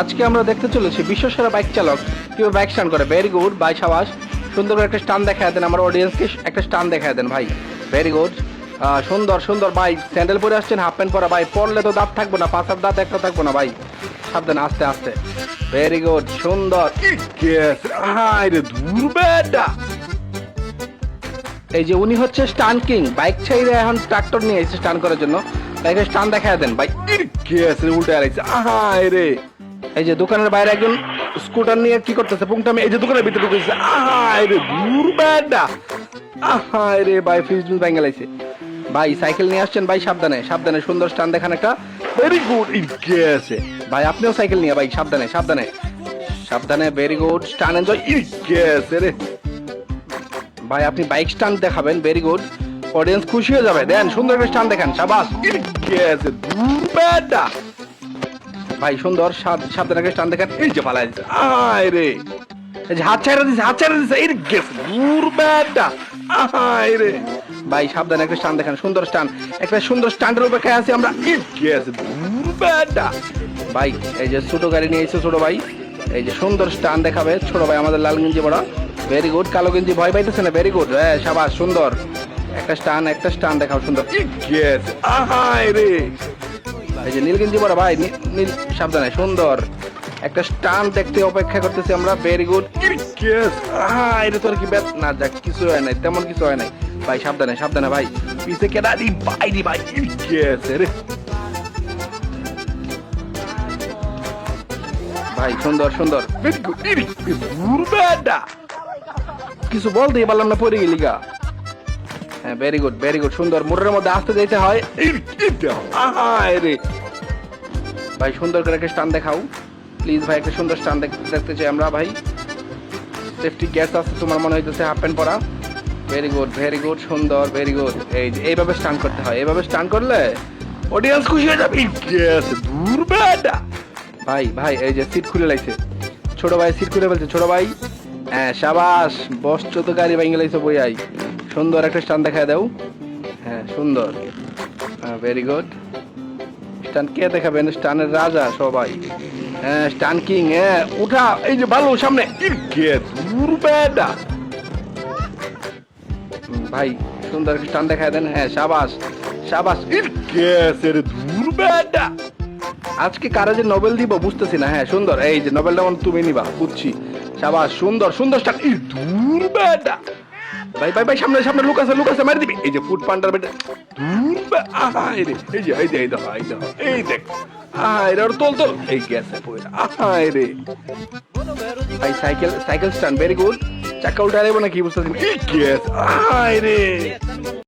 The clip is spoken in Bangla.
আজকে আমরা দেখতে চলেছি বিশ্বসেরা বাইক চালক কিভাবে বাইক স্টান করে। ভেরি গুড ভাই, সাবাস। সুন্দর করে একটা স্টান দেখায় দেন, আমার অডিয়েন্সকে একটা স্টান দেখায় দেন ভাই। ভেরি গুড, সুন্দর সুন্দর ভাই। স্যান্ডেল পরে আসছেন, হাফ প্যান্ট পরা ভাই। পরলে তো দাঁত থাকবো না, পাঁচার দাঁত একটা থাকবো না ভাই। সাবধান, আস্তে আস্তে। ভেরি গুড, সুন্দর। এই যে উনি হচ্ছে স্টান কিং, বাইক ছেড়ে এখন ট্রাক্টর নিয়ে এসেছে স্টান করার জন্য। বাইকের স্টান দেখায় দেন ভাই। উল্টে আড়াইছে, রে। এই যে দোকানের বাইরে একজন স্কুটার নিয়ে কি করতেছে, পুংটামে এই যে দোকানের ভিতরে ঢুকেছে। রে দূর বেডা, রে ভাই ফ্রিজ ভেঙে লাইছে ভাই। সাইকেল নিয়ে আসছেন ভাই, সাবধানে সাবধানে। সুন্দর স্টান দেখান একটা। ভেরি গুড, আছে ভাই। আপনিও সাইকেল নিয়ে ভাই, সাবধানে সাবধানে সাবধানে। ভেরি গুড, স্টান এনজয়। আছে রে ভাই, আপনি বাইক স্টান দেখাবেন। ভেরি গুড, অডিয়েন্স খুশি হয়ে যাবে। দেন সুন্দর একটা স্টান দেখান, সাবাস। আছে দূর বেডা ভাই, সুন্দর। সাবধানে একটা স্টান দেখান। এই যে পালাই রে, এই যে হাত ছাড়া দিছে, হাত ছাড়া দিছে। এই গেছে দূর বেডা রে ভাই, সাবধানে একটা স্টান দেখান। সুন্দর স্টান, একটা সুন্দর স্ট্যান্ডের উপরে খেয়ে আছি আমরা। গেছে দূর বেডা ভাই। এই যে ছোট গাড়ি নিয়ে এসেছে ছোট ভাই। এই যে সুন্দর স্টান দেখাবে ছোট ভাই আমাদের লাল গেঞ্জি পরা। ভেরি গুড, কালো গেঞ্জি ভয় পাইতেছে না। ভেরি গুড, হ্যাঁ সাবাস, সুন্দর একটা স্টান দেখাও সুন্দর। রে এই যে নীল গেঞ্জি পরা ভাই, নীল, সাবধানে। সুন্দর একটা স্টান দেখতে অপেক্ষা করতেছি আমরা। Very good. এটা তোর কি ব্যাট না, যাক কিছু হয় নাই, তেমন কিছু হয় নাই ভাই। সাবধানে সাবধানে ভাই, পিছে কেডা দি ভাই দি ভাই। রে ভাই, সুন্দর সুন্দর। Very good. কিছু বলতেই পারলাম না, পড়ে গেলি গা। হ্যাঁ ভেরি গুড ভেরি গুড, সুন্দর। মোড়ের মধ্যে আসতে যেতে হয়। রে ভাই, সুন্দর করে একটা স্টান দেখাও প্লিজ ভাই। একটা সুন্দর স্টান দেখতে চাই আমরা ভাই। সেফটি গ্যাস আছে তোমার মনে হইতেছে, হাফ প্যান্ট পরা। ভেরি গুড ভেরি গুড, সুন্দর। ভেরি গুড, এই যে এইভাবে স্টান করতে হয়। এইভাবে স্টান করলে অডিয়েন্স খুশি হয়ে যাবে। দূর বেডা ভাই। ভাই এই যে সিট খুলে লাইছে ছোট ভাই, সিট খুলে ফেলছে ছোট ভাই। হ্যাঁ সাবাস, বস চোদ্দ গাড়ি ভেঙে লাইছে বই আই। সুন্দর একটা স্টান দেখায় দাও। হ্যাঁ সুন্দর, হ্যাঁ ভেরি গুড। স্টান কে দেখাবেন? স্টানের রাজা সবাই। হ্যাঁ স্টান কিং, হ্যাঁ উঠা। এই যে ভালো সামনে। দূর বেডা ভাই, সুন্দর একটা স্টান দেখায় দেন। হ্যাঁ সাবাস সাবাস। দূর বেডা আজকে কারে যে নোবেল দিব বুঝতেছি না। হ্যাঁ সুন্দর, এই যে নোবেলটা তুমি নিবা বুঝছি। সাবাস, সুন্দর সুন্দর স্টান। দূর বেডা ভাই ভাই ভাই, সামনে সামনে লুক আছে, লুক আছে, মারি দিবি। এই যে ফুড পান্ডার বেটা। দূর এই যে এই যে এই দেখো, এই দেখো, এই দেখ। এটা তোল তোল। এই গেছে রে ভাই। Cycle cycle stunt. Very good. চাকা উল্টা আইবো নাকি বুঝতেছি না। রে